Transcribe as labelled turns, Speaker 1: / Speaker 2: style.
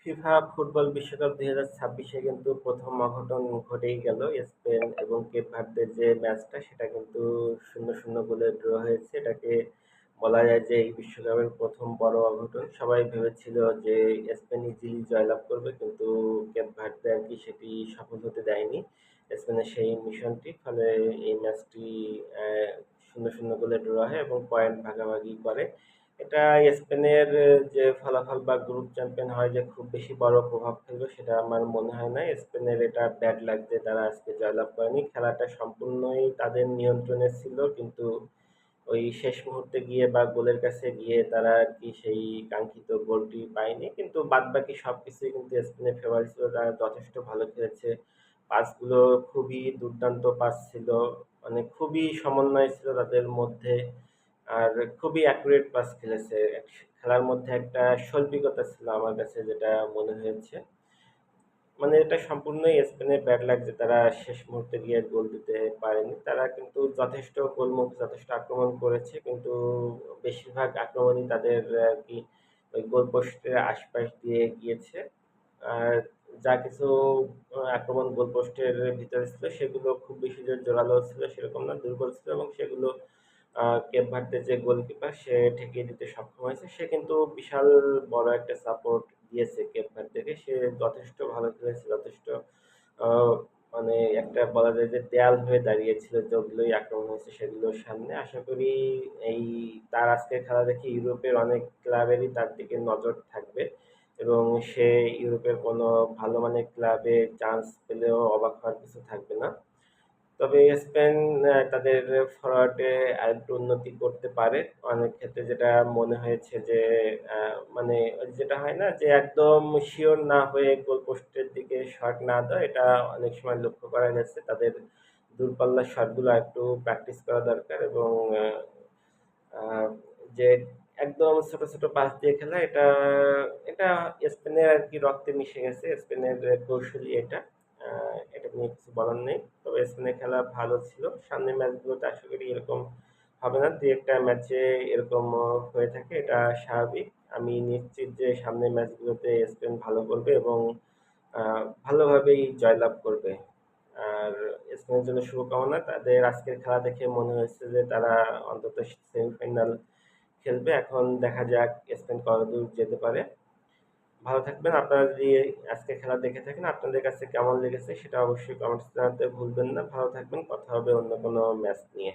Speaker 1: FIFA football বিশ্বকাপ ২০২৬-এ কিন্তু প্রথম অঘটন ঘটেই গেল। স্পেন এবং কেপ ভার্দের যে ম্যাচটা সেটা কিন্তু ০-০ গোলে ড্র হয়েছে। এটাকে বলা যায় যে এই বিশ্বকাপের প্রথম বড় অঘটন। সবাই ভেবেছিল যে স্পেন ইজিলি জয়লাভ করবে, কিন্তু কেপ ভার্দে আরকি সেটি সফল হতে দেয়নি স্পেনের সেই মিশনটি। ফলে এই ম্যাচটি ০-০ গোলে ড্র হয় এবং পয়েন্ট ভাগাভাগি করে। এটা স্পেনের যে ফলাফল বা গ্রুপ চ্যাম্পিয়ন হয় যে খুব বেশি বড় প্রভাব ফেলবে সেটা আমার মনে হয় না। স্পেনের এটা ব্যাড লাক যে তারা আজকে জয়লাভ করেনি। খেলাটা সম্পূর্ণই তাদের নিয়ন্ত্রণে ছিল, কিন্তু ওই শেষ মুহূর্তে গিয়ে বা গোলের কাছে গিয়ে তারা আরকি সেই কাঙ্ক্ষিত গোলটি পায়নি। কিন্তু বাদবাকি সবকিছুই কিন্তু স্পেনের ফেভারিট ছিল। তারা যথেষ্ট ভালো খেলেছে। পাসগুলো খুবই দুর্দান্ত পাস ছিল। মানে খুবই সমন্বয় ছিল তাদের মধ্যে। আর খুবই অ্যাকুরেট পাস খেলেছে। খেলার মধ্যে একটা শৈল্পিকতা ছিল আমার কাছে যেটা মনে হয়েছে। মানে এটা সম্পূর্ণই স্পেনের ব্যাড লাক যে তারা শেষ মুহূর্তে গিয়ে গোল দিতে পারেনি। তারা কিন্তু যথেষ্ট গোলমুখ যথেষ্ট আক্রমণ করেছে, কিন্তু বেশিরভাগ আক্রমণই তাদের আরকি ওই গোল পোস্টের আশপাশ দিয়ে গিয়েছে। আর যা কিছু আক্রমণ গোল পোস্টের ভিতরে ছিল সেগুলো খুব বেশি যে জোরালো ছিল সেরকম না, দুর্বল ছিল এবং সেগুলো কেপ ভার্দের যে গোলকিপার সে ঠেকিয়ে দিতে সক্ষম হয়েছে। সে কিন্তু বিশাল বড় একটা সাপোর্ট দিয়েছে কেপ ভার্দেকে। সে যথেষ্ট ভালো খেলেছে, যথেষ্ট আ মানে একটা বলা যায় যে দেয়াল হয়ে দাঁড়িয়েছিল যতগুলোই আক্রমণ হয়েছে সেগুলোর সামনে। আশা করি এই তার আজকের খেলা দেখে ইউরোপের অনেক ক্লাবেরই তার দিকে নজর থাকবে এবং সে ইউরোপের কোনো ভালো মানের ক্লাবে চান্স পেলেও অবাক হওয়ার কিছু থাকবে না। তবে স্পেন তাদের ফরওয়ার্ডে আরেকটু উন্নতি করতে পারে। অনেক ক্ষেত্রে যেটা মনে হয়েছে যে মানে ওই যেটা হয় না যে একদম সিওর না হয়ে গোল পোস্টের দিকে শট না দেওয়া, এটা অনেক সময় লক্ষ্য করা গেছে। তাদের দূরপাল্লার শটগুলো আরেকটু প্র্যাকটিস করা দরকার এবং আ আ যে একদম ছোট, ছোট পাস দিয়ে খেলা, এটা স্পেনের আরকি রক্তে মিশে গেছে। স্পেনের কৌশলই এটা। আ এটা নিয়ে কিছু বলার নেই। তবে স্পেনের খেলা ভালো ছিল। সামনের ম্যাচগুলোতে আশা করি এরকম হবে না। ২-১ টা ম্যাচে এরকম হয়ে থাকে। এটা স্বাভাবিক। আমি নিশ্চিত যে সামনের ম্যাচগুলোতে স্পেন ভালো করবে এবং আ ভালোভাবেই জয়লাভ করবে। আর স্পেনের জন্য শুভকামনা। তাদের আজকের খেলা দেখে মনে হয়েছে যে তারা অন্তত সেমিফাইনাল খেলবে। এখন দেখা যাক স্পেন কতদূর যেতে পারে। ভালো থাকবেন। আপনারা যদি আজকের খেলা দেখে থাকেন, আপনাদের কাছে কেমন লেগেছে সেটা অবশ্যই কমেন্টস জানাতে ভুলবেন না। ভালো থাকবেন। কথা হবে অন্য কোনো ম্যাচ নিয়ে।